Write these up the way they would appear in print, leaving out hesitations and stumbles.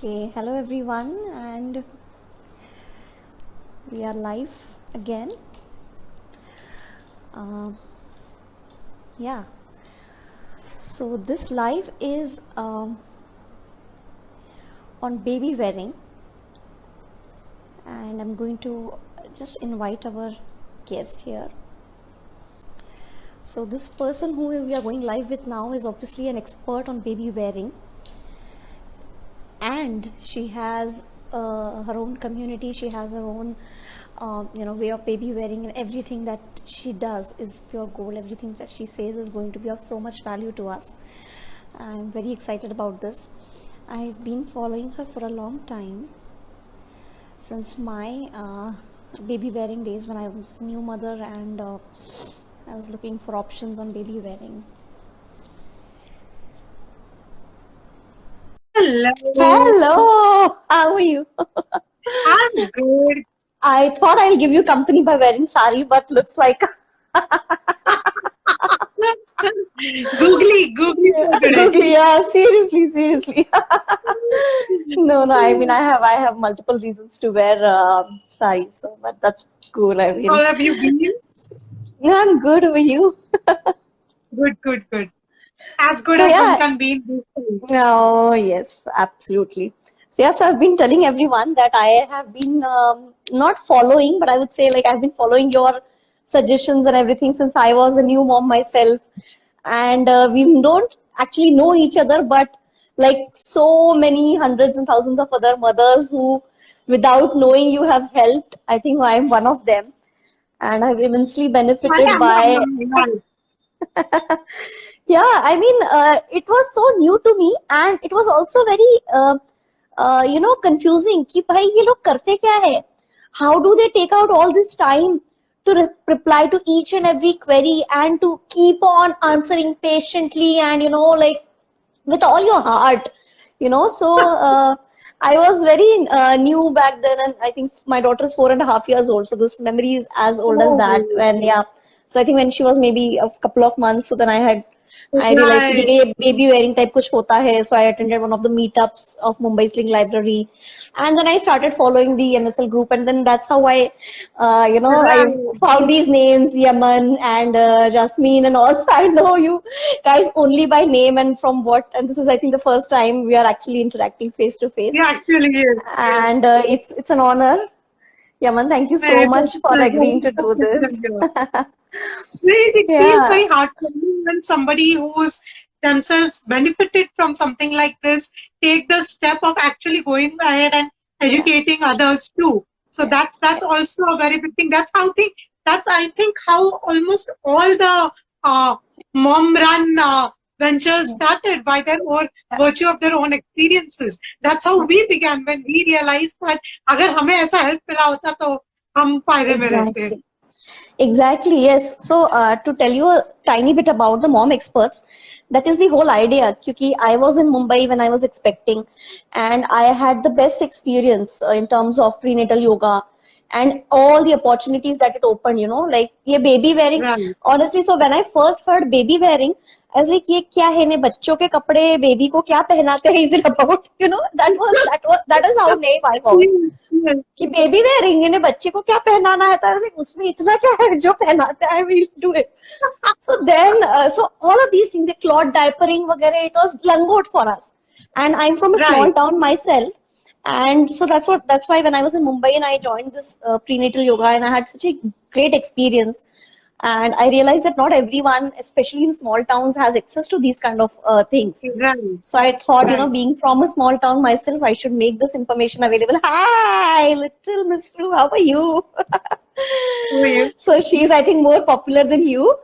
Okay, hello everyone, and we are live again. Uh, yeah, so this live is on baby wearing, and I'm going to just invite our guest here. So, this person who we are going live with now is obviously an expert on baby wearing, and she has her own community. She has her own way of baby wearing, and everything that she does is pure gold. Everything that she says is going to be of so much value to us. I'm very excited about this. I've been following her for a long time, since my baby wearing days, when I was new mother, and I was looking for options on baby wearing. Hello, how are you? I'm good. I thought I'll give you company by wearing sari, but looks like Googly for today. Googly, yeah, seriously. No, I mean, I have multiple reasons to wear sari, so but that's cool. I mean, How have you been? no, I'm good. Over you? Good. As good So as one yeah, can be in these days. oh yes, absolutely. So yeah, so I've been telling everyone that I have been not following, but I would say like I've been following your suggestions and everything since I was a new mom myself, and we don't actually know each other, but like so many hundreds and thousands of other mothers who, without knowing you, have helped. I think I am one of them, and I've immensely benefited by. Yeah, I mean, it was so new to me, and it was also very, confusing. कि भाई ये लोग करते क्या है? How do they take out all this time to reply to each and every query and to keep on answering patiently and like with all your heart, So I was very new back then, and I think my daughter is 4.5 years old, so this memory is as old as that. And yeah, so I think when she was maybe a couple of months, so then I realized कि ये baby wearing type कुछ होता है. So I attended one of the meetups of Mumbai Sling Library, and then I started following the MSL group, and then that's how I found these names, Yaman and Jasmine and all. So I know you guys only by name and from what, and this is I think the first time we are actually interacting face to face. Yeah, actually, yes. And it's an honor. Yaman, thank you so much for agreeing to do this. It feels very heartwarming when somebody who's themselves benefited from something like this take the step of actually going ahead and educating others too. So that's also a very big thing. That's I think how almost all the mom run ventures started by their own virtue of their own experiences. That's how we began when we realized that अगर हमें ऐसा help मिला होता तो हम फायदे में रहते. Exactly, yes. So to tell you a tiny bit about the mom experts, that is the whole idea. Because I was in Mumbai when I was expecting, and I had the best experience in terms of prenatal yoga and all the opportunities that it opened, like ये baby wearing. Right. Honestly, so when I first heard baby wearing, I was like, ये क्या है ने बच्चों के कपड़े baby को क्या पहनाते हैं? Is it about, that is how naive I was. कि बेबी वेयरिंग इन्हें बच्चे को क्या पहनाना है, तो उसमें इतना क्या है जो पहनाता है, we'll do it. So then so all of these things, the cloth diapering वगैरह, it was langot for us, and I'm from a small town myself, and so that's why when I was in Mumbai and I joined this prenatal yoga, and I had such a great experience. And I realized that not everyone, especially in small towns, has access to these kind of things. Right. So I thought, being from a small town myself, I should make this information available. Hi, little Miss Ru, how are you? How are you? So she's, I think, more popular than you.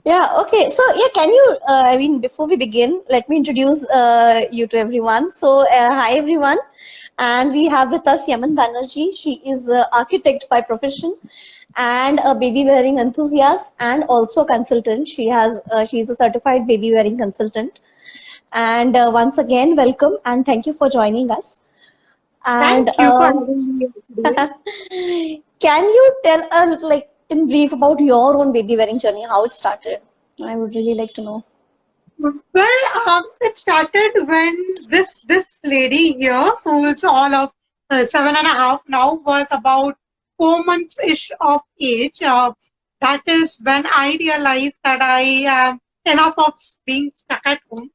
Yeah, okay. So, yeah, can you, before we begin, let me introduce you to everyone. So, hi, everyone. And we have with us Yaman Banerjee. She is an architect by profession and a baby wearing enthusiast and also a consultant. She's a certified baby wearing consultant. And once again, welcome and thank you for joining us. And thank you for having me. Can you tell us, like, in brief about your own baby wearing journey, how it started? I would really like to know. Well, it started when this lady here, who is all of 7.5 now, was about 4 months ish of age. That is when I realized that I am enough of being stuck at home.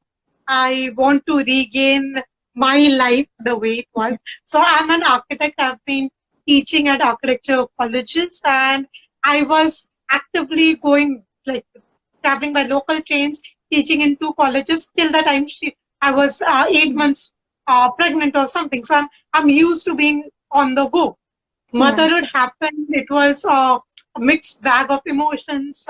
I want to regain my life the way it was. So I'm an architect. I've been teaching at architecture colleges, and I was actively going, like, traveling by local trains, teaching in 2 colleges till the time I was 8 months pregnant or something. So I'm used to being on the go. Motherhood happened. It was a mixed bag of emotions.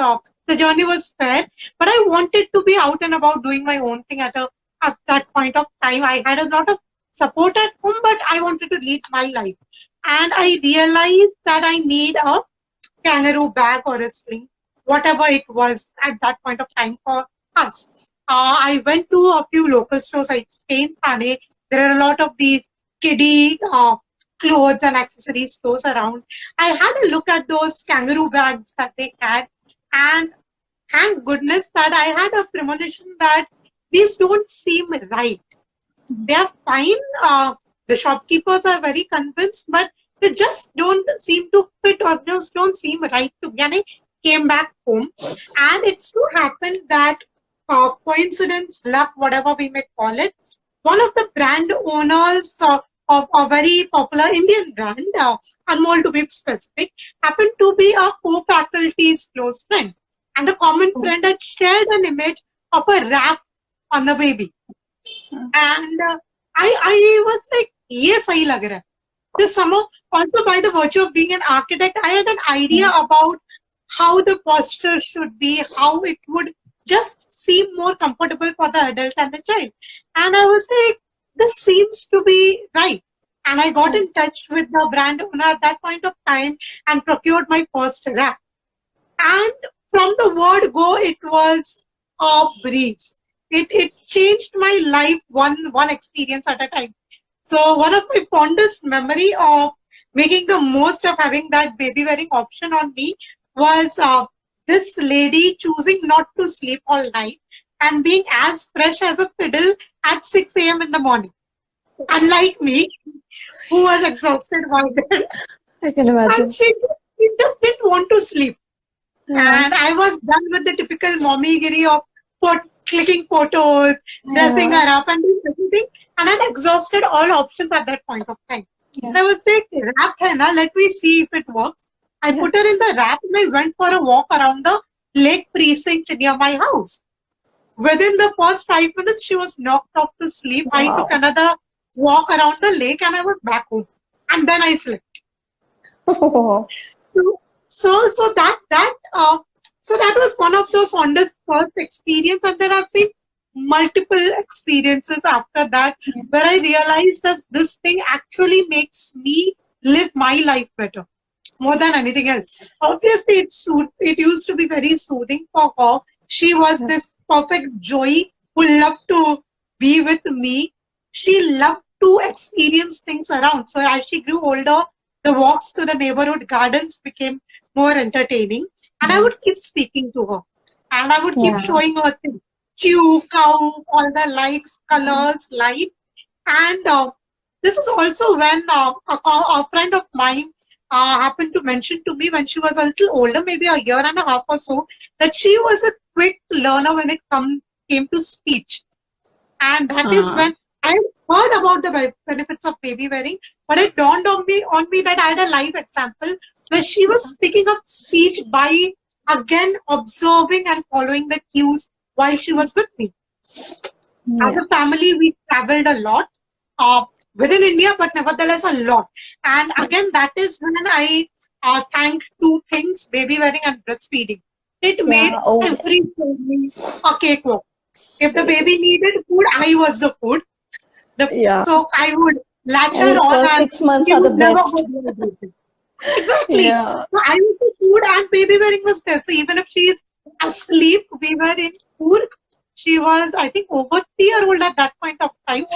The journey was fair, but I wanted to be out and about doing my own thing at that point of time. I had a lot of support at home, but I wanted to lead my life. And I realized that I need a kangaroo bag or a sling, whatever it was at that point of time for us. I went to a few local stores. I stay in Thane. There are a lot of these kiddie clothes and accessory stores around. I had a look at those kangaroo bags that they had, and thank goodness that I had a premonition that these don't seem right. They are fine. The shopkeepers are very convinced, but they just don't seem to fit or just don't seem right to me. And I came back home, and it so happened that coincidence, luck, whatever we may call it, one of the brand owners of a very popular Indian brand, Anmol to be specific, happened to be a co-faculty's close friend. And the common friend had shared an image of a wrap on the baby. And I was like, yes, sahi lag raha hai. This summer, also by the virtue of being an architect, I had an idea about how the posture should be, how it would just seem more comfortable for the adult and the child. And I was like, this seems to be right. And I got in touch with the brand owner at that point of time and procured my first wrap. And from the word go, it was a breeze. It changed my life one experience at a time. So one of my fondest memory of making the most of having that baby wearing option on me was this lady choosing not to sleep all night and being as fresh as a fiddle at 6 a.m. in the morning. Unlike me, who was exhausted by then. I can imagine. And she just didn't want to sleep. And I was done with the typical mommy-giri of clicking photos, dressing her up and doing everything. And I'd exhausted all options at that point of time. And I was like, wrap hai na, let me see if it works. I put her in the wrap and I went for a walk around the lake precinct near my house. Within the first 5 minutes, she was knocked off to sleep. I took another walk around the lake and I was back home. And then I slept. So that was one of the fondest first experience, and there have been multiple experiences after that where I realized that this thing actually makes me live my life better more than anything else. Obviously, it used to be very soothing for her. She was this perfect joy who loved to be with me. She loved to experience things around. So as she grew older, the walks to the neighborhood gardens became more entertaining. And I would keep speaking to her. And I would keep showing her things. Chew, cow, all the lights, colors, light. And this is also when a friend of mine happened to mention to me when she was a little older, maybe a year and a half or so, that she was a quick learner when it came to speech. And that is when I heard about the benefits of baby wearing, but it dawned on me that I had a live example where she was picking up speech by again observing and following the cues while she was with me. As a family, we traveled a lot within India, but nevertheless a lot. And again, that is when I thank two things: baby wearing and breastfeeding. It made every family a cakewalk. If the baby needed food, I was the food. So I would latch her on. And 6 months are the best. Exactly. So I was the food and baby wearing was there. So even if she is asleep, we were in Kurg. She was, I think, over 3-year-old at that point of time.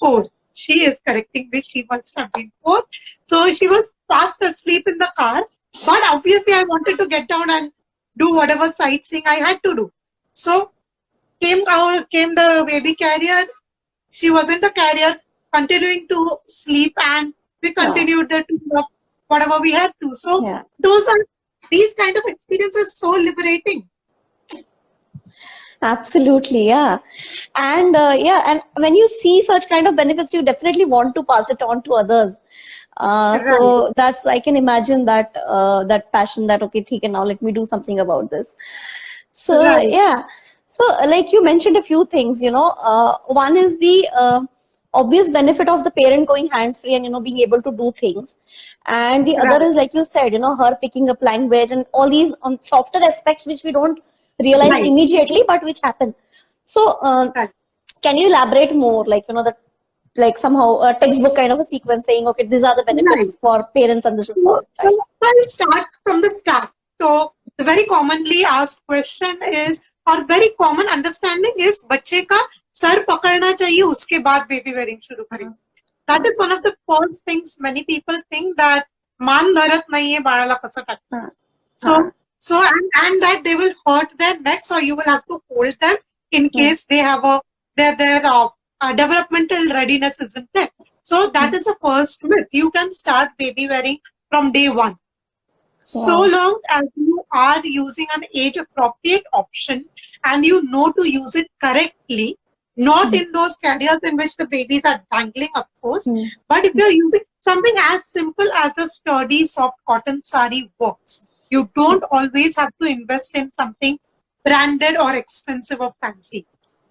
4. She is correcting me. She must have been 4. So she was fast asleep in the car. But obviously, I wanted to get down and do whatever sightseeing I had to do. So came the baby carrier. She was in the carrier, continuing to sleep, and we continued the tour of whatever we had to. So these kind of experiences so liberating. Absolutely, yeah. And and when you see such kind of benefits, you definitely want to pass it on to others. So that's, I can imagine that that passion, that okay, ठीक है, now let me do something about this. So yeah, so like you mentioned a few things, one is the obvious benefit of the parent going hands-free and being able to do things, and the other is, like you said, her picking up language and all these softer aspects which we don't realize immediately but which happen. So can you elaborate more, like that, like somehow a textbook kind of a sequence saying, okay, these are the benefits for parents and this is for child? I'll start from the start. So the very commonly asked question is, और very common understanding is, बच्चे का sir पकड़ना चाहिए उसके बाद baby wearing शुरू करें. That is one of the first things many people think, that मान धरत नहीं है बाळाला कसं टाकतात. So and that they will hurt their necks, or you will have to hold them in case they have their developmental readiness isn't there. So that is the first myth. You can start baby wearing from day one. So long as you are using an age appropriate option and you know to use it correctly, not in those carriers in which the babies are dangling, of course, but if you're using something as simple as a sturdy soft cotton sari works. You don't always have to invest in something branded or expensive or fancy,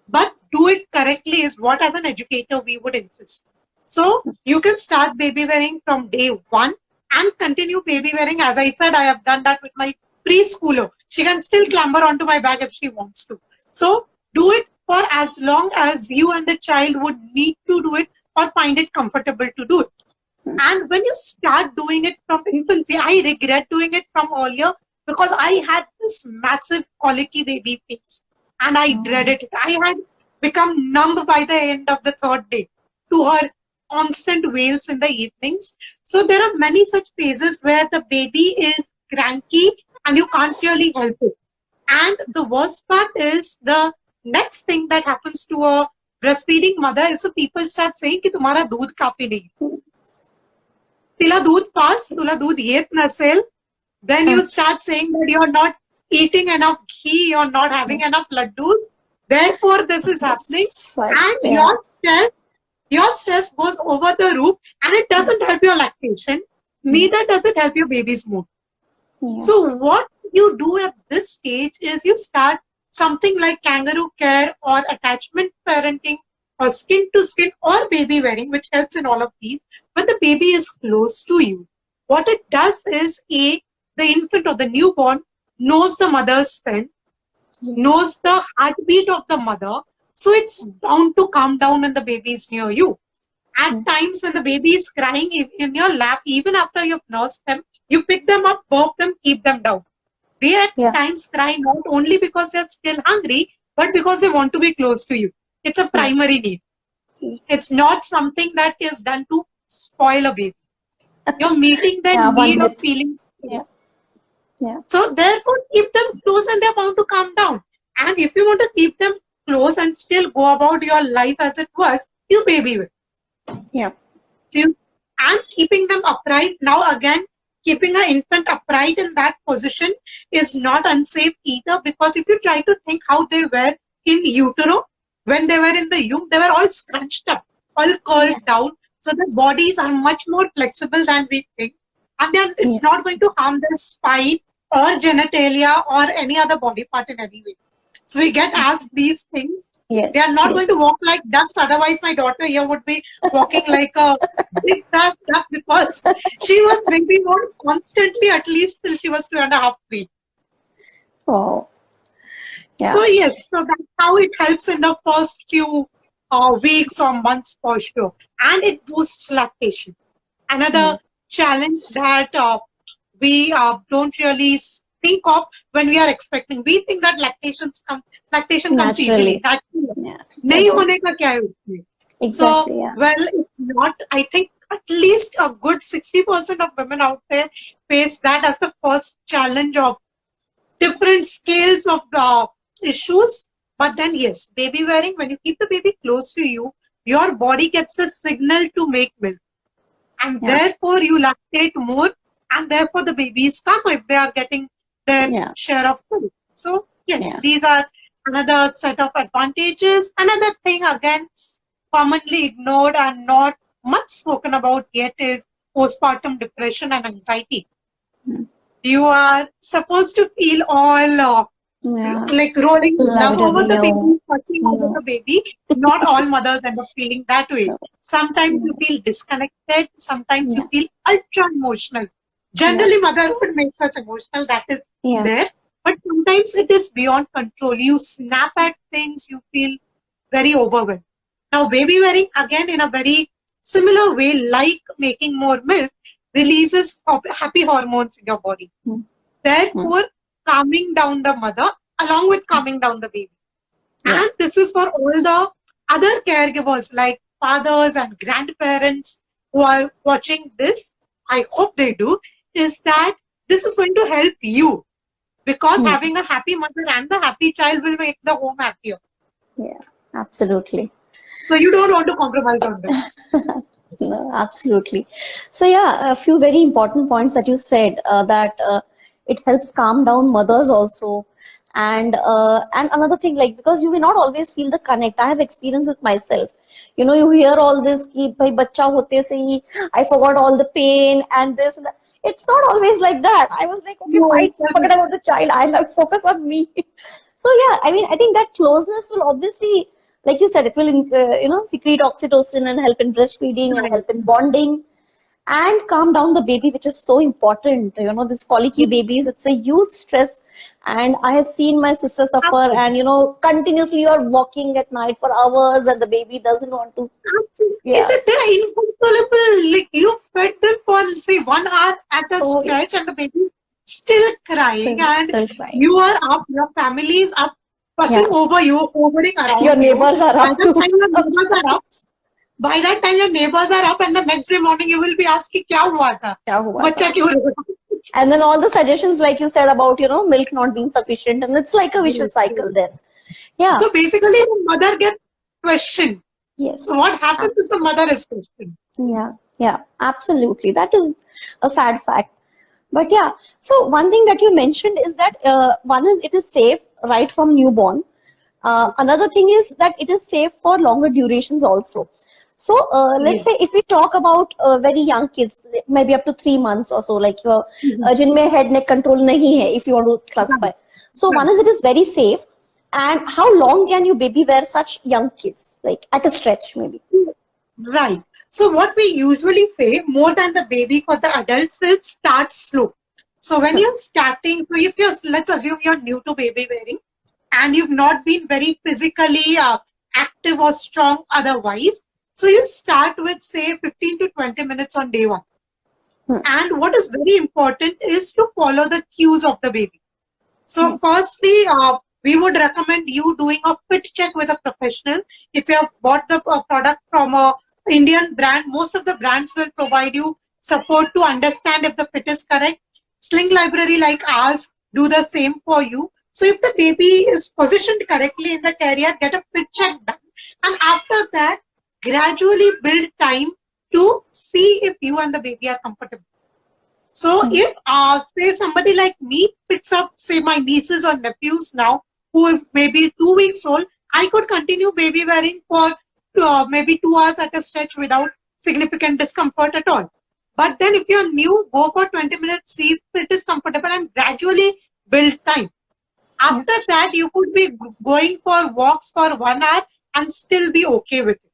but do it correctly is what, as an educator, we would insist. So you can start baby wearing from day one and continue baby wearing. As I said, I have done that with my preschooler. She can still clamber onto my back if she wants to. So do it for as long as you and the child would need to do it or find it comfortable to do it. And when you start doing it from infancy, I regret doing it from earlier because I had this massive colicky baby face and I dreaded it. I had become numb by the end of the third day to her constant wails in the evenings. So there are many such phases where the baby is cranky and you can't really help it. And the worst part is, the next thing that happens to a breastfeeding mother is the people start saying कि तुम्हारा दूध काफी नहीं. तिला दूध पास, तुला दूध येत नसेल. Then you start saying that you're not eating enough ghee, you're not having enough laddus. Therefore, this is happening. And your stress goes over the roof, and it doesn't help your lactation. Neither does it help your baby's mood. So what you do at this stage is you start something like kangaroo care or attachment parenting or skin to skin or baby wearing, which helps in all of these. When the baby is close to you, what it does is, the infant or the newborn knows the mother's scent, knows the heartbeat of the mother, so it's bound to calm down when the baby is near you. At times when the baby is crying in your lap, even after you've nursed them, you pick them up, burp them, keep them down. They at times cry not only because they're still hungry, but because they want to be close to you. It's a primary need. It's not something that is done to spoil a baby. You're meeting their need of feeling. So therefore, keep them close and they're bound to calm down. And if you want to keep them close and still go about your life as it was, you baby wear. And keeping them upright. Now again, keeping an infant upright in that position is not unsafe either, because if you try to think how they were in utero, when they were in the womb, they were all scrunched up, all curled down. So their bodies are much more flexible than we think. And then it's not going to harm their spine or genitalia or any other body part in any way. So we get asked these things. They are not going to walk like ducks. Otherwise, my daughter here would be walking like a big duck, because she was baby born constantly, at least till she was 2.5 weeks. Oh. So yes, so that's how it helps in the first few weeks or months for sure. And it boosts lactation. Another challenge that we don't really think of when we are expecting. We think that lactation comes easily. Nahi hone ka kya hai usme? Exactly. Well, it's not. I think at least a good 60% of women out there face that as the first challenge of different scales of the issues. But then yes, baby wearing, when you keep the baby close to you, your body gets a signal to make milk, and Yeah. therefore you lactate more, and therefore the babies come if they are getting their Yeah. share of milk. So yes, Yeah. these are another set of advantages. Another thing again commonly ignored and not much spoken about yet is postpartum depression and anxiety. You are supposed to feel all Yeah. like rolling love over the Lovely. baby, touching over No. the baby. Not all mothers end up feeling that way. No. Sometimes Yeah. you feel disconnected, sometimes you Yeah. feel ultra emotional. Generally, motherhood makes us emotional, that is Yeah. there. But sometimes it is beyond control. You snap at things, you feel very overwhelmed. Now, baby wearing, again, in a very similar way, like making more milk, releases happy hormones in your body. Therefore, calming down the mother along with calming down the baby. Yeah. And this is for all the other caregivers like fathers and grandparents who are watching this. I hope they do. Is that this is going to help you, because having a happy mother and the happy child will make the home happier. Yeah. Absolutely. So you don't want to compromise on this. No, absolutely. So yeah, a few very important points that you said, that it helps calm down mothers also, and another thing, like, because you may not always feel the connect. I have experienced it myself. You know, you hear all this ki bhai bachcha hote se hi I forgot all the pain and this and that. It's not always like that. I was like, okay, No, fine, it's forget about the child. I'll like, focus on me. So yeah, I mean, I think that closeness will obviously, like you said, it will secrete oxytocin and help in breastfeeding and help in bonding and calm down the baby, which is so important. You know, this colicky babies, it's a huge stress. And I have seen my sister suffer, and continuously you are walking at night for hours and the baby doesn't want to. Is that they're inconsolable? Like you fed them for say 1 hour at a stretch, and the baby still crying, Still crying. you are up, your family is up, fussing over you, hovering around Your neighbors are up too. By that time your neighbors are up, and the next day morning you will be asking, "Kya hua tha? Bachcha kyun roya?" And then all the suggestions, like you said, about milk not being sufficient, and it's like a vicious cycle then. Yeah. So basically, the mother gets questioned. Yes. So what happens is the mother is questioned. Yeah, absolutely. That is a sad fact. But yeah, so one thing that you mentioned is that one is it is safe right from newborn. Another thing is that it is safe for longer durations also. So let's say if we talk about very young kids, maybe up to 3 months or so, like your jinme head neck control nahi hai, if you want to classify. So one is it is very safe. And how long can you baby wear such young kids, like at a stretch maybe? Right. So what we usually say, more than the baby for the adults, is start slow. So when you're starting, so if you're, let's assume you're new to baby wearing and you've not been very physically active or strong otherwise, so you start with say 15 to 20 minutes on day one. And what is very important is to follow the cues of the baby. So firstly, we would recommend you doing a fit check with a professional. If you have bought the product from a Indian brand, most of the brands will provide you support to understand if the fit is correct. Sling library like ours do the same for you. So if the baby is positioned correctly in the carrier, get a fit check done. And after that, gradually build time to see if you and the baby are comfortable. So if say somebody like me picks up, say my nieces or nephews now, who is maybe 2 weeks old, I could continue baby wearing for maybe 2 hours at a stretch without significant discomfort at all. But then if you're new, go for 20 minutes, see if it is comfortable, and gradually build time. After that, you could be going for walks for 1 hour and still be okay with it.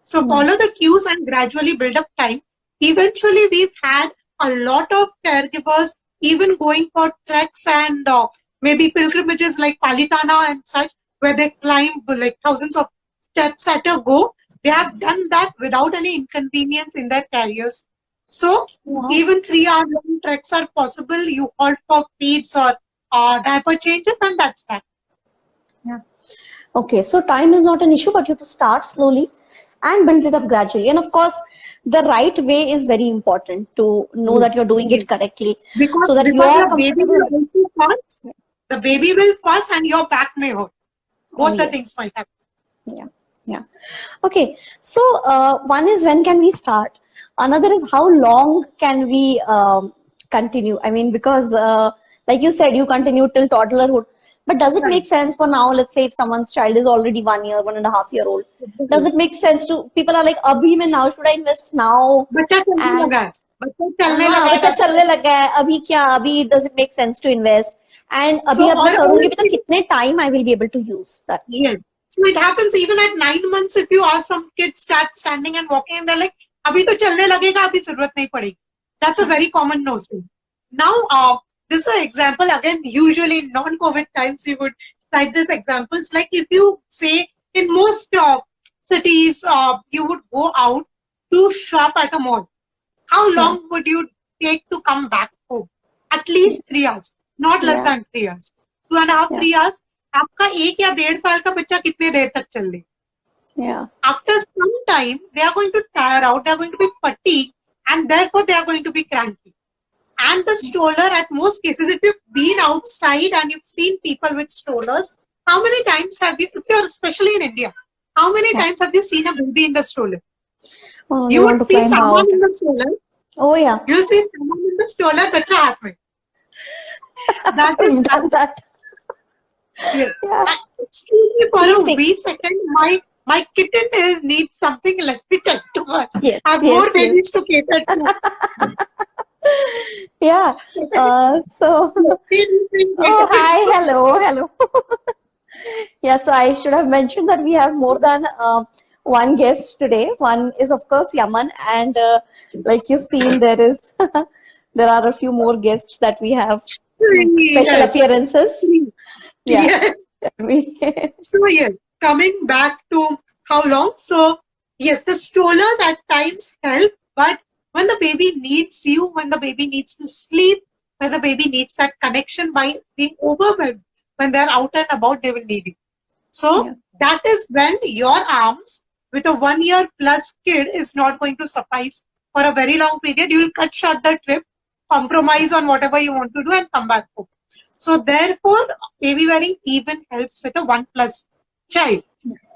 So follow the cues and gradually build up time. Eventually, we've had a lot of caregivers even going for treks and maybe pilgrimages like Palitana and such, where they climb like thousands of steps at a go. They have done that without any inconvenience in their carriers. So even 3-hour long treks are possible. You halt for feeds or diaper changes, and that's that. Yeah. Okay, so time is not an issue, but you have to start slowly and build it up gradually. And of course, the right way is very important to know that you're doing it correctly, Because so that you are your baby comfortable. will also start The baby will fuss and your back may hurt. Both the yes. things might happen. Yeah. Okay. So one is, when can we start? Another is, how long can we continue? I mean, because like you said, you continue till toddlerhood. But does it Right. make sense for now? Let's say if someone's child is already 1 year, 1.5 year old, does it make sense to, people are like, abhi mein now, should I invest now? बच्चा चलने And लगा है, बच्चा चलने हाँ, लगा है, बच्चा that's चलने it. लगा है, अभी क्या, अभी does it make sense to invest? And अभी So अब मैं or करूंगी भी तो कितने time I will be able to use that? yes. So it happens even at 9 months. If you ask some kids start standing and walking, and they're like, "अभी तो चलने लगेगा, अभी जरूरत नहीं पड़ेगी." That's a very common notion. Now, this is an example again. Usually in non-COVID times, we would cite these examples. Like if you say in most cities, you would go out to shop at a mall. How long would you take to come back home? At least 3 hours, not less than 3 hours. 2.5, 3 hours. आपका 1 या 1.5 साल का बच्चा कितने देर तक चल ले? After some time, they are going to tire out, they are going to be fatigued, and therefore they are going to be cranky. And the stroller, at most cases, if you've been outside and you've seen people with strollers, how many times have you, if you're especially in India, how many times have you seen a baby in the stroller? Oh, You would see someone in the stroller. Oh yeah. You'll see someone in the stroller, bacha haath mein. That is done that. Yeah. Yeah. Excuse me for Please a take- wee second. My kitten needs something. Let me tell to her. Yes, I have yes, more yes. babies to cater to. Yeah. So. Oh, hi, hello. Yeah, so I should have mentioned that we have more than one guest today. One is, of course, Yaman, and like you've seen, there are a few more guests that we have, special Yes. appearances. Yeah. Yes. So yes, coming back to how long. So yes, the strollers at times help, but when the baby needs you, when the baby needs to sleep, when the baby needs that connection by being overwhelmed, when they're out and about, they will need you. So that is when your arms with a 1 year plus kid is not going to suffice for a very long period. You will cut short the trip, compromise on whatever you want to do, and come back home. So therefore, baby wearing even helps with a 1+ child.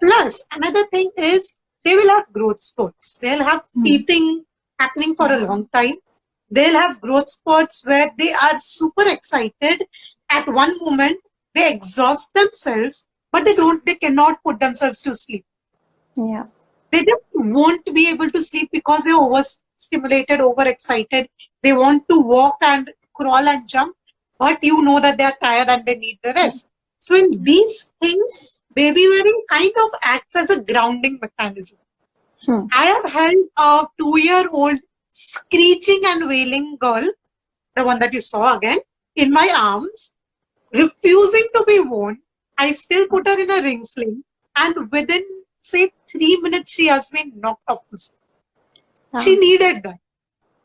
Plus, another thing is they will have growth spurts. They'll have teething happening for a long time. They'll have growth spurts where they are super excited. At one moment, they exhaust themselves, but they cannot put themselves to sleep. Yeah. They just won't be able to sleep because they're overstimulated, overexcited. They want to walk and crawl and jump, but you know that they're tired and they need the rest. So in these things, baby wearing kind of acts as a grounding mechanism. I have held a 2-year-old screeching and wailing girl, the one that you saw again, in my arms, refusing to be worn. I still put her in a ring sling, and within, say, 3 minutes, she has been knocked off the sleep. She needed that.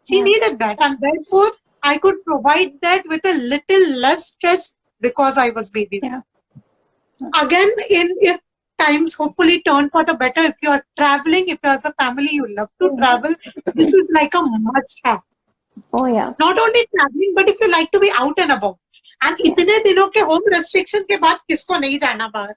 She needed that, and therefore, I could provide that with a little less stress because I was baby. Again, if times hopefully turn for the better, if you are traveling, if you as a family, you love to travel, this is like a must-have. Oh yeah. Not only traveling, but if you like to be out and about. And इतने दिनों के home restriction के बाद किसको नहीं जाना बाहर?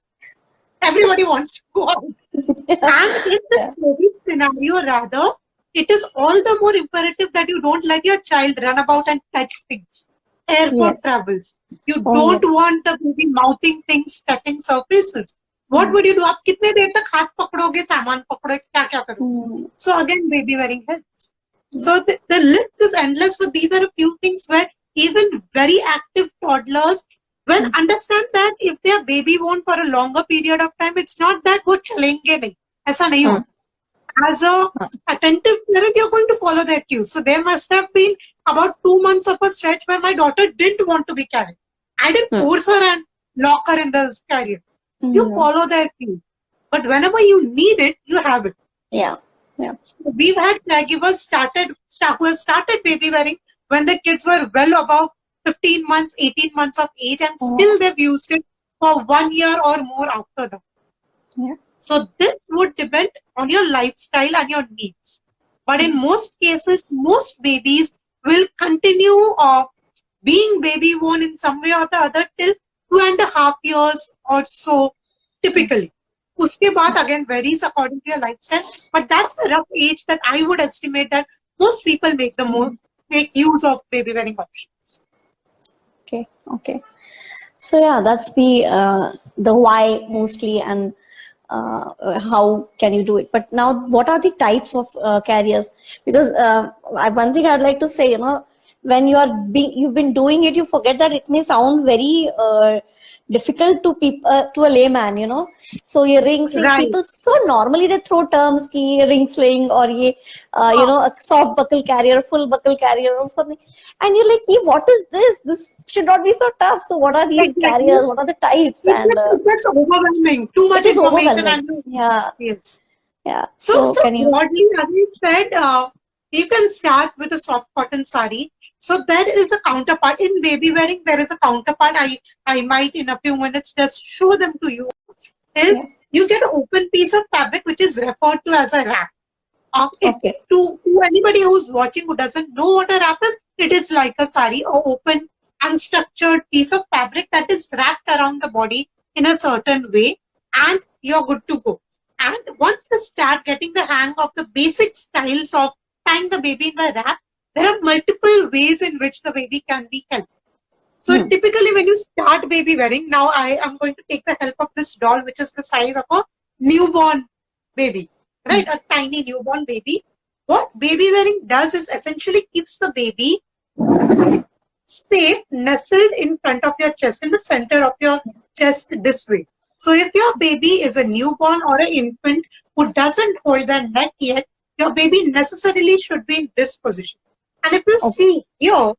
Everybody wants to go out. And in the COVID scenario, rather, it is all the more imperative that you don't let your child run about and touch things. Airport travels. You don't want the baby mouthing things, touching surfaces. What would you do? आप कितने देर तक हाथ पकड़ोगे, सामान पकड़ोगे, क्या करोगे? So again, baby wearing helps. So the list is endless, but these are a few things where even very active toddlers will understand that if they are baby worn for a longer period of time, it's not that वो चलेंगे नहीं, ऐसा नहीं होता. As a attentive parent, you're going to follow their cues. So there must have been about 2 months of a stretch where my daughter didn't want to be carried. I didn't force her and lock her in the carrier. You follow their cues. But whenever you need it, you have it. Yeah. So we've had caregivers who have started baby wearing when the kids were well above 15 months, 18 months of age, and still they've used it for 1 year or more after that. Yeah. So this would depend on your lifestyle and your needs. But in most cases, most babies will continue being baby worn in some way or the other till 2.5 years or so, typically. Uske baad again varies according to your lifestyle, but that's the rough age that I would estimate that most people make use of baby wearing options. Okay. So yeah, that's the why mostly, and how can you do it. But now, what are the types of carriers? Because one thing I'd like to say, when you've been doing it, you forget that it may sound very difficult to people, to a layman. So your ring sling, Right. people, so normally they throw terms ki ring sling or a soft buckle carrier, full buckle carrier or something, and you're like, what is this? This should not be so tough. So what are these Exactly. carriers? What are the types? And It gets overwhelming. Too it much is information overwhelming. and Yeah. yes. Yeah. So Can you? broadly, as I said, you can start with a soft cotton sari. So there is a counterpart in baby wearing. There is a counterpart. I might in a few minutes just show them to you. Is you get an open piece of fabric which is referred to as a wrap. Okay. To anybody who's watching who doesn't know what a wrap is, it is like a sari, or open unstructured piece of fabric that is wrapped around the body in a certain way, and you're good to go. And once you start getting the hang of the basic styles of tying the baby in the wrap, there are multiple ways in which the baby can be held. So typically when you start baby wearing, now I am going to take the help of this doll, which is the size of a newborn baby, right? A tiny newborn baby. What baby wearing does is essentially keeps the baby safe, nestled in front of your chest, in the center of your chest this way. So if your baby is a newborn or an infant who doesn't hold their neck yet, your baby necessarily should be in this position. And if you see here,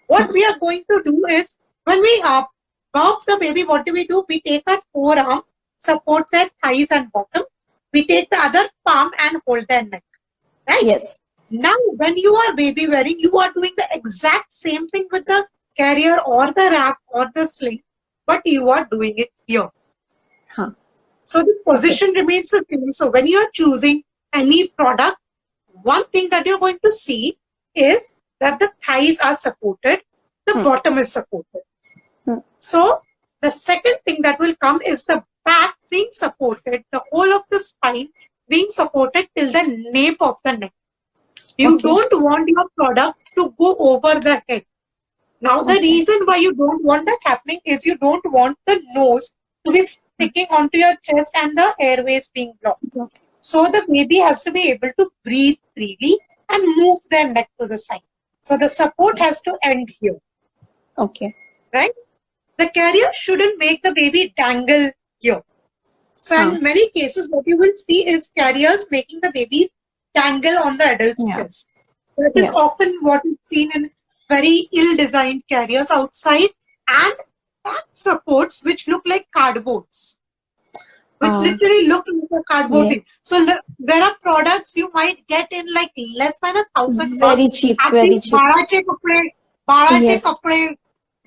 what we are going to do is, when we burp the baby, what do? We take our forearm, support their thighs and bottom. We take the other palm and hold their neck. Right? Yes. Now, when you are baby wearing, you are doing the exact same thing with the carrier or the wrap or the sling, but you are doing it here. So the position remains the same. So when you are choosing any product, one thing that you're going to see is that the thighs are supported, the bottom is supported. So the second thing that will come is the back being supported, the whole of the spine being supported till the nape of the neck. You don't want your product to go over the head. Now, the reason why you don't want that happening is you don't want the nose to be sticking onto your chest and the airways being blocked. So the baby has to be able to breathe freely and move their neck to the side. So the support has to end here. Okay. Right? The carrier shouldn't make the baby dangle here. So in many cases, what you will see is carriers making the babies dangle on the adult's chest. That is often what is seen in very ill-designed carriers outside, and back supports which look like cardboards, which literally look like a cardboard thing. So there are products you might get in like less than $1,000. Very cheap, very cheap. Barache kapde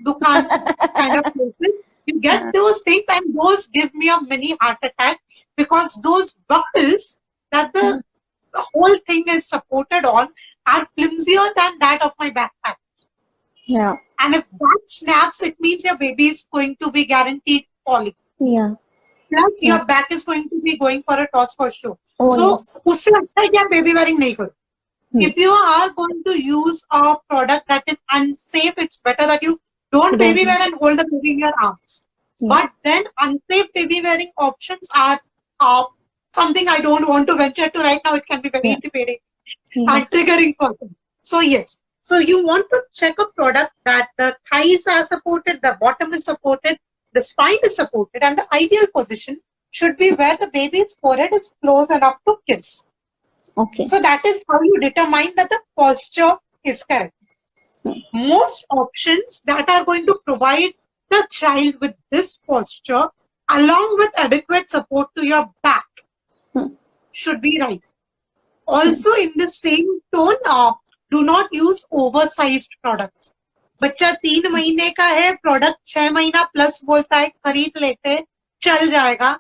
dukan kind of places. You get those things, and those give me a mini heart attack, because those buckles that the whole thing is supported on are flimsier than that of my backpack. Yeah. And if that snaps, it means your baby is going to be guaranteed falling. Yeah. Plus, your back is going to be going for a toss for sure. So, usse acha hai ki aap baby wearing nahi karo. If you are going to use a product that is unsafe, it's better that you don't baby wear and hold the baby in your arms. But then unsafe baby wearing options are something I don't want to venture to right now. It can be very intimidating and triggering for them. So yes. So you want to check a product that the thighs are supported, the bottom is supported, the spine is supported, and the ideal position should be where the baby's forehead is close enough to kiss. Okay. So that is how you determine that the posture is correct. Most options that are going to provide the child with this posture, along with adequate support to your back, should be right. Also, in the same tone, do not use oversized products. बच्चा 3 महीने का है, product 6 महीना plus बोलता है, खरीद लेते, चल जाएगा,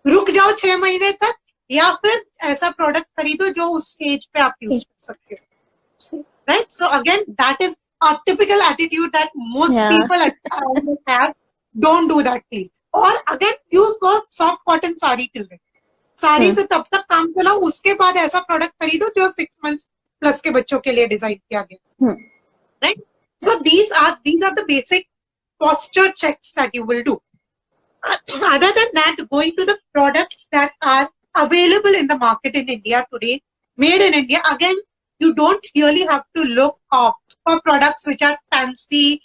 रुक जाओ 6 महीने तक, या फिर ऐसा प्रोडक्ट खरीदो जो उस एज पे आप यूज कर सकते हो. Right? So again, that is a typical attitude that most people have. don't do that, please. Or again, use those soft cotton sari till then. Sari से तब तक काम चलाओ, उसके बाद ऐसा प्रोडक्ट खरीदो जो 6 months प्लस के बच्चों के लिए डिजाइन किया गया, right? So these are the basic posture checks that you will do. Other than that, going to the products that are available in the market in India today, made in India, again, you don't really have to look for products which are fancy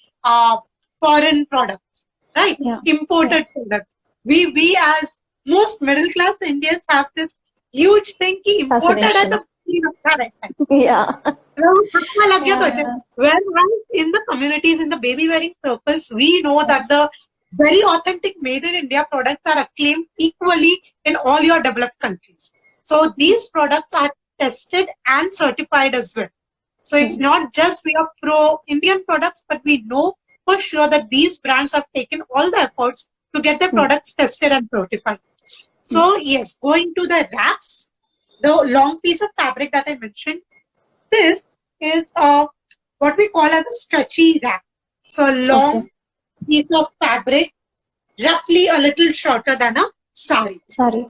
foreign products, right? Yeah. Imported products. We as most middle class Indians have this huge thing कि imported है तो अच्छा रहता है. Yeah. Whereas in the communities, in the baby wearing circles, we know that the very authentic made in India products are acclaimed equally in all your developed countries. So these products are tested and certified as well. So it's not just we are pro Indian products, but we know for sure that these brands have taken all the efforts to get their products tested and certified. So yes, going to the wraps, the long piece of fabric that I mentioned, this is what we call as a stretchy wrap. So a long piece of fabric, roughly a little shorter than a sari.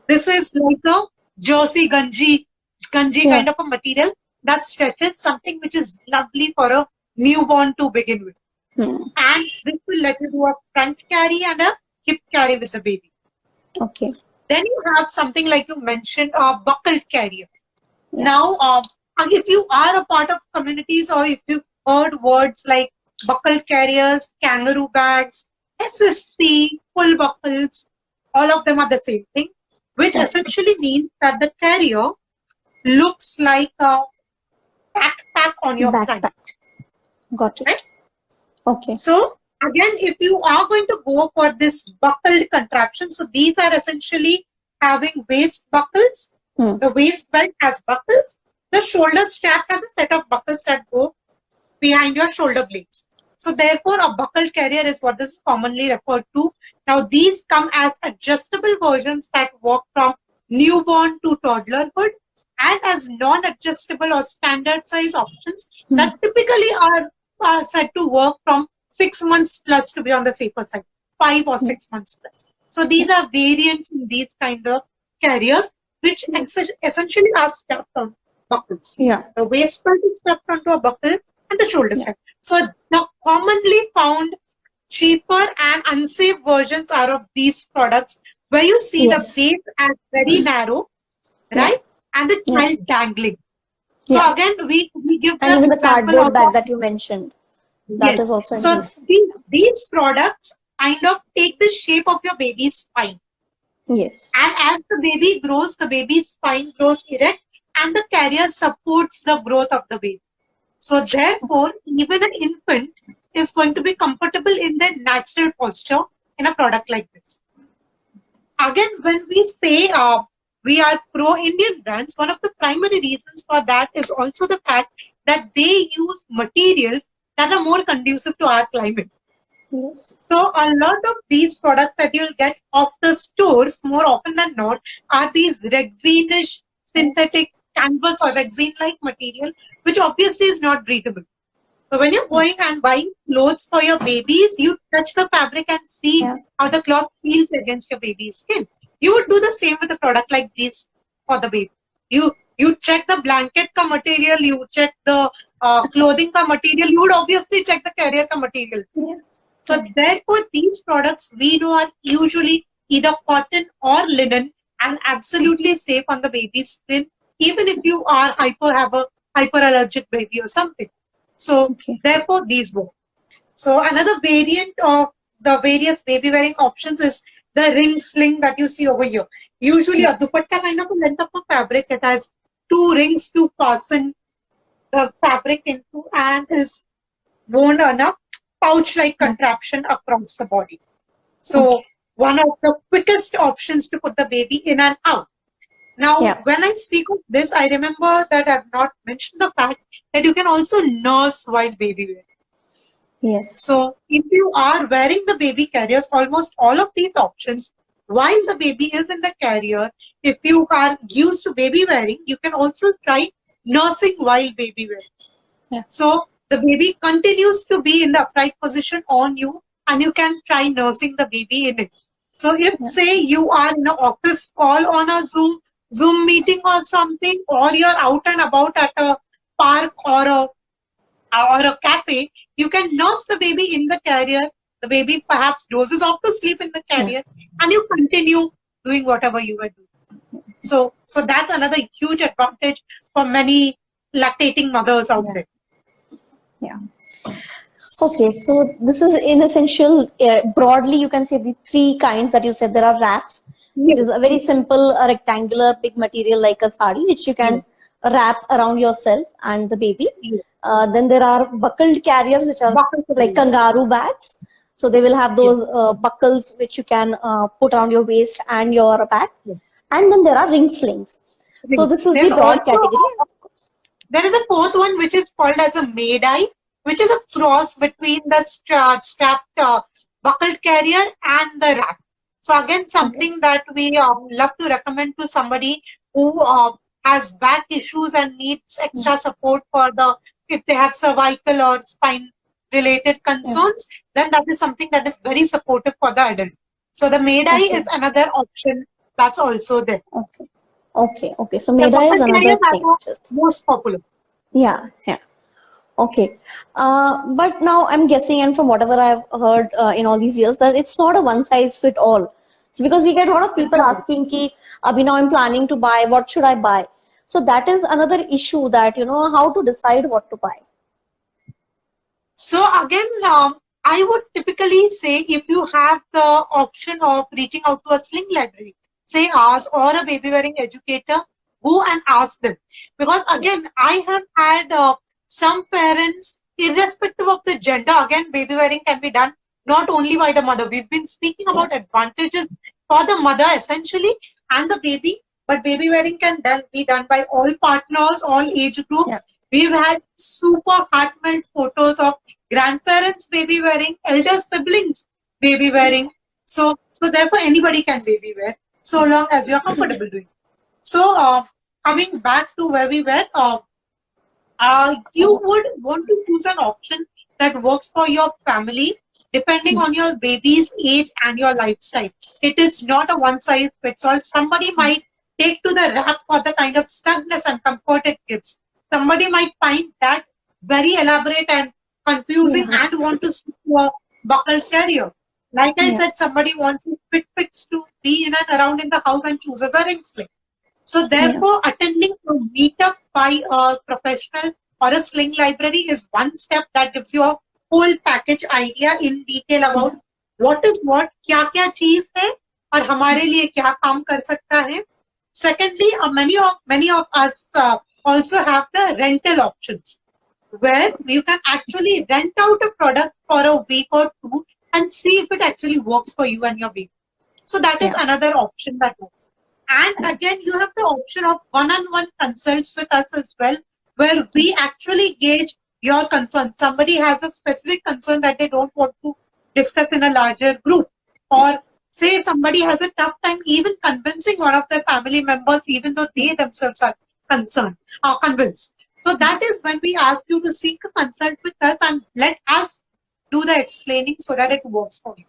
This is like a jersey ganji kind of a material that stretches, something which is lovely for a newborn to begin with. And this will let you do a front carry and a hip carry with the baby. Okay. Then you have something like you mentioned, a buckled carrier. Now, if you are a part of communities or if you've heard words like buckled carriers, kangaroo bags, SSC, full buckles, all of them are the same thing, which essentially means that the carrier looks like a backpack on your front. Got it. Right? Okay. So, again, if you are going to go for this buckled contraption, so these are essentially having waist buckles. The waist belt has buckles. The shoulder strap has a set of buckles that go behind your shoulder blades. So therefore, a buckled carrier is what this is commonly referred to. Now, these come as adjustable versions that work from newborn to toddlerhood, and as non-adjustable or standard size options that typically are said to work from 6 months plus to be on the safer side, 5 or 6 months plus. So these are variants in these kind of carriers, which essentially are strapped on buckles. The waist belt is strapped onto a buckle and the shoulder strap. So the commonly found cheaper and unsafe versions are of these products, where you see the base as very narrow, right? And the child dangling. So again, we give and the even the example cardboard of bag that you mentioned. That is also so these products kind of take the shape of your baby's spine. Yes. And as the baby grows, the baby's spine grows erect and the carrier supports the growth of the baby. So therefore, even an infant is going to be comfortable in their natural posture in a product like this. Again, when we say we are pro-Indian brands, one of the primary reasons for that is also the fact that they use materials that are more conducive to our climate. Yes. So a lot of these products that you'll get off the stores more often than not are these resinish synthetic canvas or resin-like material, which obviously is not breathable. So when you're going and buying clothes for your babies, you touch the fabric and see how the cloth feels against your baby's skin. You would do the same with a product like this for the baby. You check the blanket ka material, you check the clothing ka material, you would obviously check the carrier ka material. So therefore, these products we know are usually either cotton or linen and absolutely safe on the baby's skin, even if you are have a hyperallergic baby or something. So therefore, these work. So another variant of the various baby wearing options is the ring sling that you see over here. Usually a dupatta kind of a length of a fabric. It has 2 rings to fasten the fabric into and is worn on a pouch-like contraption across the body. So one of the quickest options to put the baby in and out. Now, when I speak of this, I remember that I've not mentioned the fact that you can also nurse while baby wearing. Yes. So if you are wearing the baby carriers, almost all of these options, while the baby is in the carrier, if you are used to baby wearing, you can also try nursing while baby wearing. So the baby continues to be in the upright position on you, and you can try nursing the baby in it. So if say you are in an office call on a Zoom meeting or something, or you're out and about at a park or a cafe, you can nurse the baby in the carrier. The baby perhaps dozes off to sleep in the carrier, and you continue doing whatever you were doing. So that's another huge advantage for many lactating mothers out there. Yeah. Okay, so this is in essential, broadly you can say the three kinds that you said. There are wraps, which is a very simple rectangular big material like a sari, which you can wrap around yourself and the baby. Then there are buckled carriers, which are like kangaroo bags. So they will have those buckles which you can put around your waist and your back. And then there are ring slings. So this is the broad category. There is a fourth one which is called as a maid-eye, which is a cross between the strapped buckled carrier and the wrap. So again, something that we love to recommend to somebody who has back issues and needs extra support for if they have cervical or spine related concerns, then that is something that is very supportive for the adult. So the maid-eye is another option that's also there. Okay. So maid-eye is another thing. Most popular. Yeah. Okay. But now I'm guessing, and from whatever I've heard in all these years, that it's not a one size fit all. So because we get a lot of people asking ki, Abhi, now I'm planning to buy, what should I buy? So that is another issue, that, how to decide what to buy. So again, I would typically say, if you have the option of reaching out to a sling library, say ours or a baby wearing educator, go and ask them. Because again, I have had some parents, irrespective of the gender, again, baby wearing can be done not only by the mother. We've been speaking about advantages for the mother essentially and the baby, but baby wearing can be done by all partners, all age groups. We've had super heartfelt photos of grandparents baby wearing, elder siblings baby wearing. So therefore anybody can baby wear, so long as you're comfortable doing. So coming back to where we were, you would want to choose an option that works for your family, depending on your baby's age and your lifestyle. It is not a one size fits all. Somebody might take to the wrap for the kind of snugness and comfort it gives. Somebody might find that very elaborate and confusing and want to stick to a buckled carrier. Like I said, somebody wants a quick fix to be in and around in the house and chooses a ring sling. So therefore, attending a meetup by a professional or a sling library is one step that gives you a whole package idea in detail about what is what, क्या चीज है और हमारे लिए क्या काम कर सकता है. Secondly, many of us also have the rental options, where you can actually rent out a product for a week or two and see if it actually works for you and your baby. So that is another option that works. And again, you have the option of one-on-one consults with us as well, where we actually gauge your concern. Somebody has a specific concern that they don't want to discuss in a larger group, or say somebody has a tough time even convincing one of their family members, even though they themselves are convinced. So that is when we ask you to seek a consult with us and let us do the explaining so that it works for you.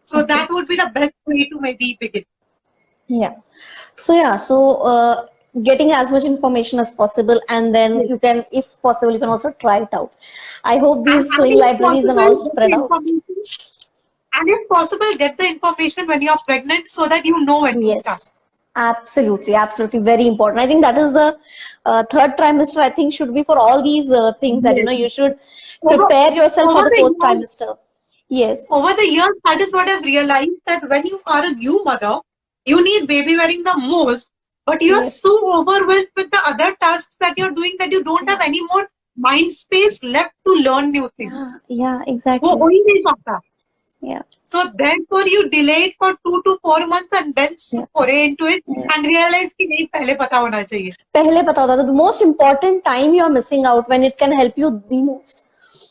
So that would be the best way to maybe begin. So getting as much information as possible, and then you can, if possible, you can also try it out. I hope these sling libraries are all spread out. And if possible, get the information when you're pregnant so that you know when to start. Absolutely, very important. I think that is the third trimester, I think, should be for all these things that, you should prepare yourself for the fourth trimester. Yes. Over the years, that is what I've realized, that when you are a new mother, you need baby wearing the most, but you're so overwhelmed with the other tasks that you're doing that you don't have any more mind space left to learn new things. Yeah, exactly. So therefore you delay it for 2 to 4 months and then foray into it and realize कि नहीं, पहले पता होना चाहिए. पहले पता होता था. The most important time you're missing out when it can help you the most.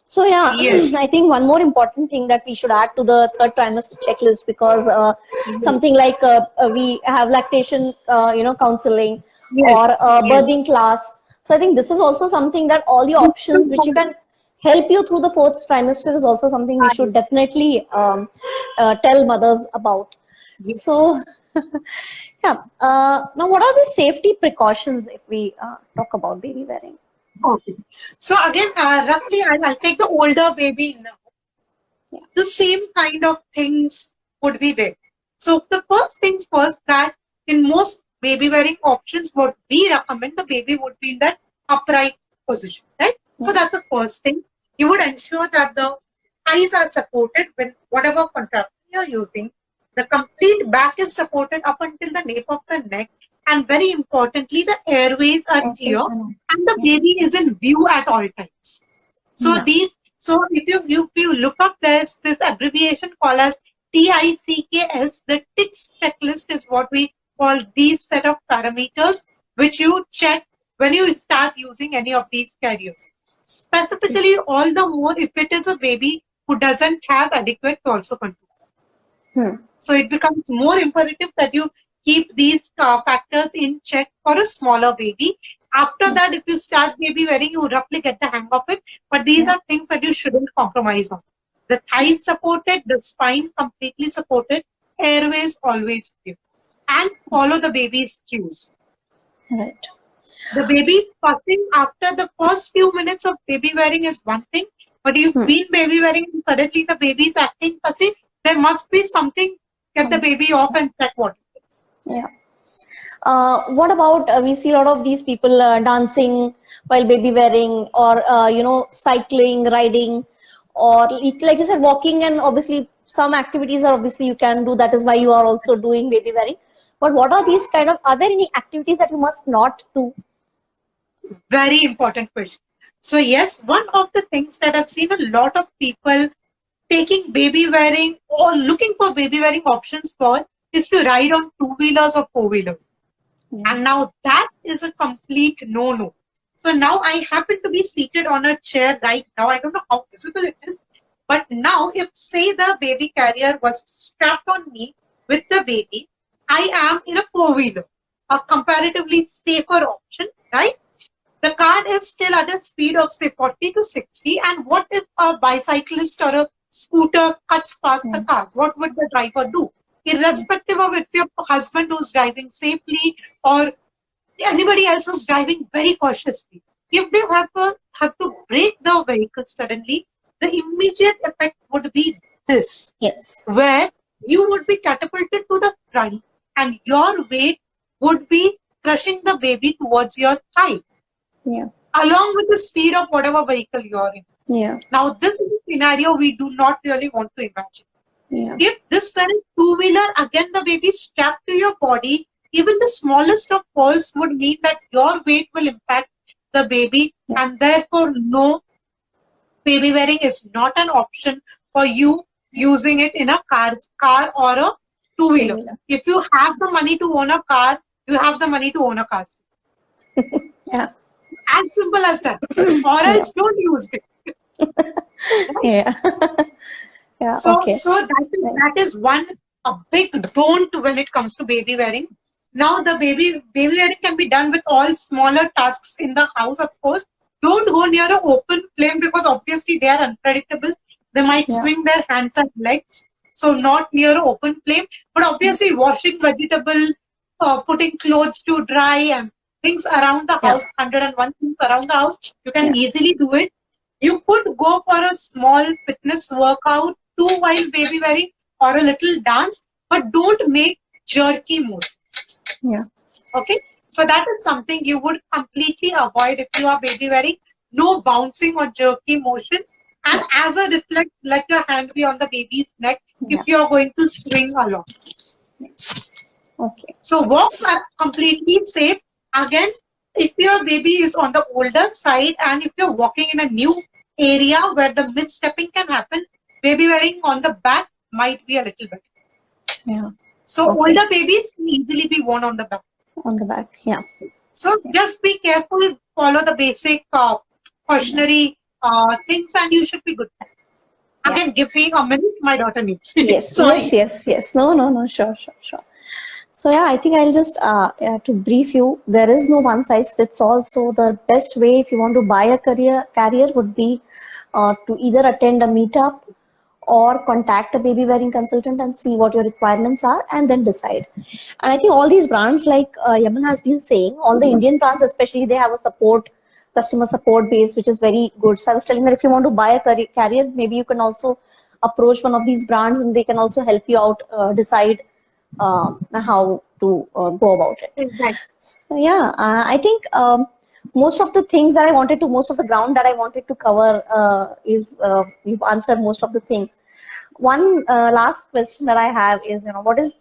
So I think one more important thing that we should add to the third trimester checklist, because something like we have lactation, counseling or birthing class. So I think this is also something that all the options which you can help you through the fourth trimester is also something we should definitely tell mothers about. Yes. So, yeah. Now, what are the safety precautions if we talk about baby wearing? Okay. So again, roughly, I'll take the older baby now. Yeah. The same kind of things would be there. So the first things first, that in most baby wearing options, what we recommend, the baby would be in that upright position, right? Yeah. So that's the first thing. You would ensure that the thighs are supported when whatever contraption you're using. The complete back is supported up until the nape of the neck. And very importantly, the airways are clear and the baby is in view at all times. So so if you look up, there's this abbreviation called as TICKS. The TICS checklist is what we call these set of parameters which you check when you start using any of these carriers. Specifically, all the more if it is a baby who doesn't have adequate torso control. So it becomes more imperative that you keep these factors in check for a smaller baby. After that, if you start baby wearing, you roughly get the hang of it. But these are things that you shouldn't compromise on. The thighs supported, the spine completely supported, airways always clear. And follow the baby's cues. Right. The baby fussing after the first few minutes of baby wearing is one thing. But you've been baby wearing and suddenly the baby is acting fussy, there must be something. Get the baby off and check what it is. Yeah. What about we see a lot of these people dancing while baby wearing, or cycling, riding, or like you said, walking, and obviously some activities are obviously you can do. That is why you are also doing baby wearing. But what are these kind of, are there any activities that you must not do? Very important question. So yes, one of the things that I've seen a lot of people taking baby wearing or looking for baby wearing options for is to ride on two-wheelers or four-wheelers. And now that is a complete no-no. So now I happen to be seated on a chair right now. I don't know how visible it is. But now if say the baby carrier was strapped on me with the baby, I am in a four-wheeler, a comparatively safer option, right? The car is still at a speed of say 40 to 60. And what if a bicyclist or a scooter cuts past the car? What would the driver do? Irrespective of it's your husband who's driving safely or anybody else who's driving very cautiously. If they have to brake the vehicle suddenly, the immediate effect would be this. Yes. Where you would be catapulted to the front and your weight would be crushing the baby towards your thigh. Yeah. Along with the speed of whatever vehicle you're in. Yeah. Now, this is a scenario we do not really want to imagine. Yeah. If this were a two-wheeler, again the baby strapped to your body, even the smallest of falls would mean that your weight will impact the baby, and therefore no, baby wearing is not an option for you using it in a car or a two-wheeler. If you have the money to own a car, you have the money to own a car. Yeah. As simple as that. Or else don't use it. Yeah. Yeah. So, Okay. so that is one a big don't when it comes to baby wearing. Now the baby wearing can be done with all smaller tasks in the house, of course. Don't go near an open flame because obviously they are unpredictable. They might swing their hands and legs. So not near an open flame. But obviously washing vegetable, putting clothes to dry and things around the house, 101 things around the house, you can easily do it. You could go for a small fitness workout too while baby wearing or a little dance, but don't make jerky motions. Yeah. Okay. So that is something you would completely avoid if you are baby wearing. No bouncing or jerky motions. And as a reflex, let your hand be on the baby's neck if you are going to swing along. Okay. So walks are completely safe. Again, if your baby is on the older side and if you're walking in a new area where the mid-stepping can happen, baby wearing on the back might be a little bit. Yeah. So older babies can easily be worn on the back. On the back, yeah. So just be careful, follow the basic cautionary things and you should be good. Again, give me a minute, my daughter needs. Yes, yes. No, sure. So yeah, I think I'll just, to brief you, there is no one size fits all. So the best way if you want to buy a carrier would be to either attend a meetup or contact a baby wearing consultant and see what your requirements are and then decide. And I think all these brands, like Yaman has been saying, all the Indian brands especially, they have a customer support base, which is very good. So I was telling that if you want to buy a carrier, maybe you can also approach one of these brands and they can also help you out decide how to go about it. Exactly. So yeah, I think most of the ground that I wanted to cover is you've answered most of the things. One last question that I have is, what is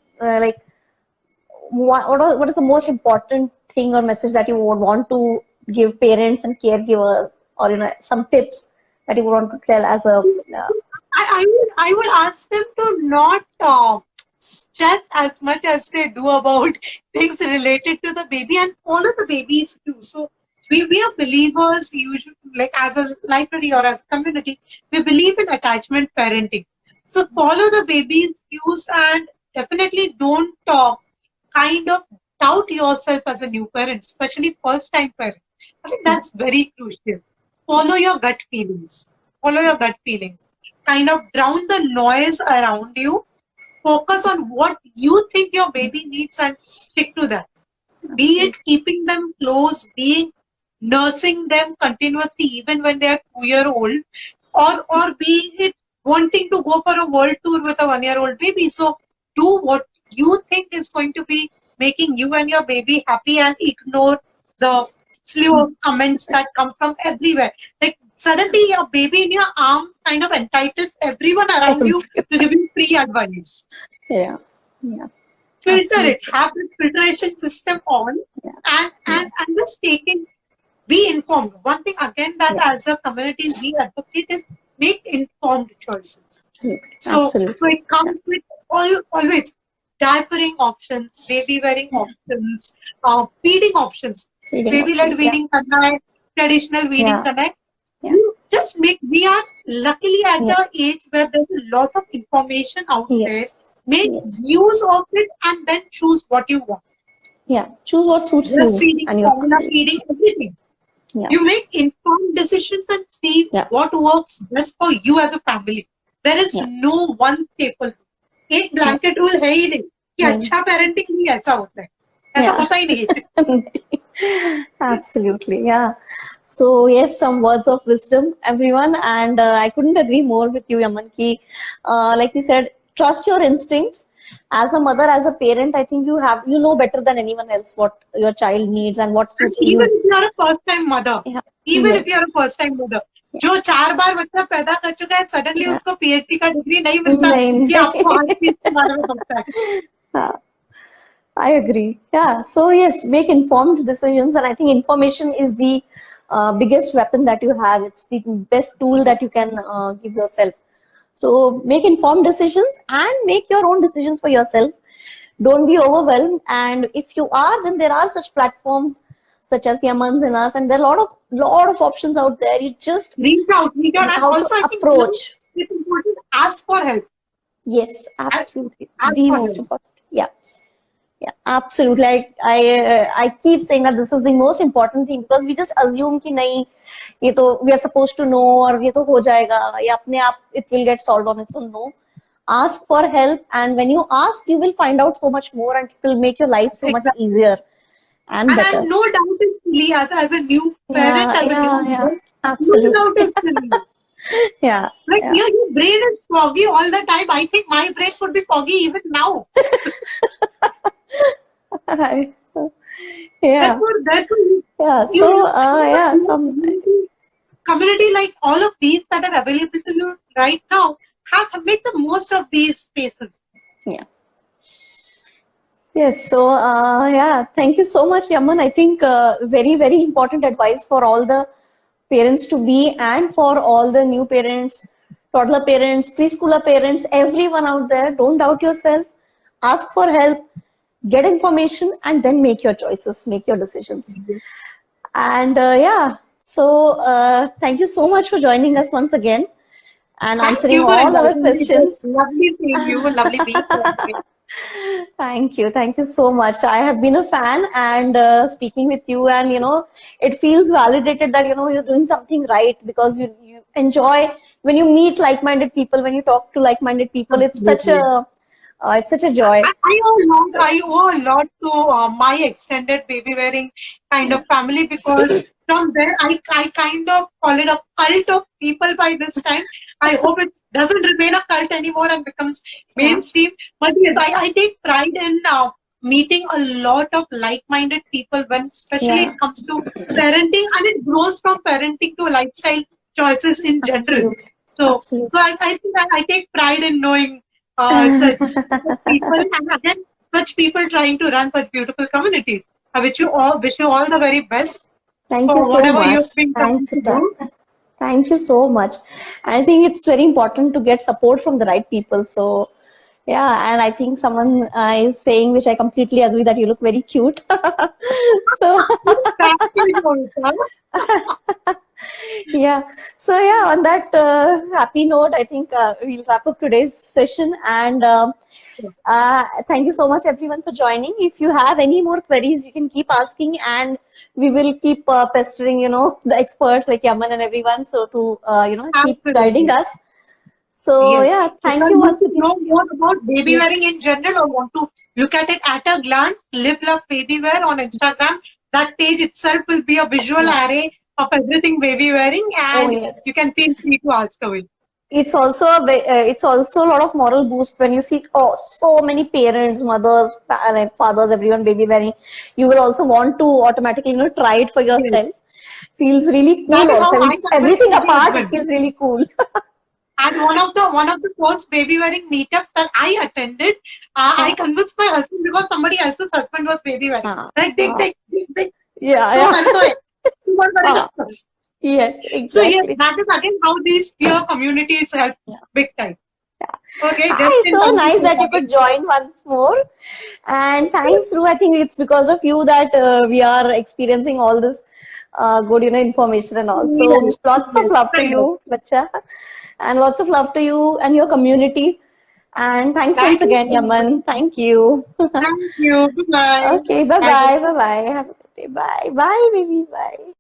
what is the most important thing or message that you would want to give parents and caregivers, or some tips that you would want to tell as a I would ask them to not stress as much as they do about things related to the baby and follow the baby's cues. So we are believers, usually, like as a library or as a community, we believe in attachment parenting. So follow the baby's cues and definitely don't kind of doubt yourself as a new parent, especially first time parent. I think that's very crucial. Follow your gut feelings. Follow your gut feelings. Kind of drown the noise around you. Focus on what you think your baby needs and stick to that. Be it keeping them close, being nursing them continuously even when they are 2-year-old, or being it wanting to go for a world tour with a 1-year-old baby. So do what you think is going to be making you and your baby happy and ignore the slew of comments that come from everywhere. Like suddenly your baby in your arms kind of entitles everyone around you to give you free advice. Yeah. Filter Absolutely. it, have the filtration system on, and just be informed. One thing again that as a community we advocate is make informed choices. So it comes with always diapering options, baby wearing options, feeding options. Baby-led weaning karna hai, traditional weaning karna hai. Just we are luckily at the age where there's a lot of information out there. Make use of it and then choose what you want. Yeah, choose what suits you. Feeding, formula feeding, everything. You make informed decisions and see what works best for you as a family. There is no one staple. एक blanket rule है ही नहीं कि अच्छा parenting ही ऐसा होता है. ऐसा होता ही नहीं. Absolutely, yeah. So yes, some words of wisdom, everyone, and I couldn't agree more with you, Yaman. Ki, like we said, trust your instincts. As a mother, as a parent, I think you know better than anyone else what your child needs and what suits you. Even if you are a first-time mother, if you are a first-time mother, जो 4 बार बच्चा पैदा कर चुका है, suddenly उसको PhD का degree नहीं मिलता कि आपको हर चीज के बारे में पता है. I agree. Yeah. So yes, make informed decisions, and I think information is the biggest weapon that you have. It's the best tool that you can give yourself. So make informed decisions and make your own decisions for yourself. Don't be overwhelmed. And if you are, then there are such platforms such as Yaman's and us, and there are a lot of options out there. You just reach out. And also, I approach. It's important to ask for help. Yes, absolutely. The most important. Yeah. Yeah, absolutely. I keep saying that this is the most important thing, because we just assume कि नहीं, ये तो we are supposed to know, और ये तो हो जाएगा, ये अपने आप it will get solved on its own. No, ask for help, and when you ask, you will find out so much more, and it will make your life so much easier and better. And no doubt is silly as a new parent, absolutely. No doubt is silly. Like your brain is foggy all the time. I think my brain could be foggy even now. Some community like all of these that are available to you right now, make the most of these spaces. Yes. So thank you so much, Yaman. I think very, very important advice for all the parents to be, and for all the new parents, toddler parents, preschooler parents, everyone out there. Don't doubt yourself. Ask for help. Get information, and then make your choices, make your decisions. And so thank you so much for joining us once again and answering all our questions. Lovely seeing you, lovely being here. Thank you so much. I have been a fan, and speaking with you, and it feels validated that you're doing something right, because enjoy when you meet like-minded people, when you talk to like-minded people. Absolutely. It's such a joy. So, I owe a lot to my extended baby wearing kind of family, because from there I kind of call it a cult of people by this time. I hope it doesn't remain a cult anymore and becomes yeah, mainstream. But yes, I take pride in meeting a lot of like-minded people when, especially yeah, it comes to parenting, and it grows from parenting to lifestyle choices in general. absolutely, So absolutely. I think that I take pride in knowing such people, and again, such people trying to run such beautiful communities. I wish you all the very best Thank you for so whatever much. you've been trying Thanks, to Rita. do. Thank you so much. I think it's very important to get support from the right people. So, yeah, and I think someone is saying, which I completely agree, that you look very cute. So, Thank you, Monica. yeah. So, yeah, on that happy note, I think we'll wrap up today's session. And thank you so much, everyone, for joining. If you have any more queries, you can keep asking, and we will keep pestering, the experts like Yaman and everyone, so to, keep guiding Absolutely. us. So, Yes. yeah, If thank you you need once to again. know more about baby Yes. wearing in general, or want to look at it at a glance, Live Love Baby Wear on Instagram. That page itself will be a visual Yeah. array of everything baby wearing, Oh, and yes. you can feel free to ask away. It's also a lot of moral boost when you see so many parents, mothers, fathers, everyone baby wearing. You will also want to automatically try it for Yes. yourself. Feels really That cool is how also. I mean, I convince everything my apart, it husband. feels really cool. And one of the first baby wearing meetups that I attended, I Yeah. convinced my husband because somebody else's husband was baby wearing. Ah, Like, ah, देख, yeah, तो कर दो yeah. है. You want Ah, very much. yes, So yes, exactly. that is again how these peer communities help Yeah. big time. Yeah. Okay, Ah, it's Justin, so thank you nice so that you much. could join once more. And thanks, Ru. I think it's because of you that we are experiencing all this good, information and all. So Yes, lots of yes, love to kind of. you, Bacha, and lots of love to you and your community. And thanks once Thank you again, so much. Yaman. Thank you. Thank you. Goodbye. Okay, bye Bye. bye, bye bye. Have a good day. Bye, bye, baby, bye.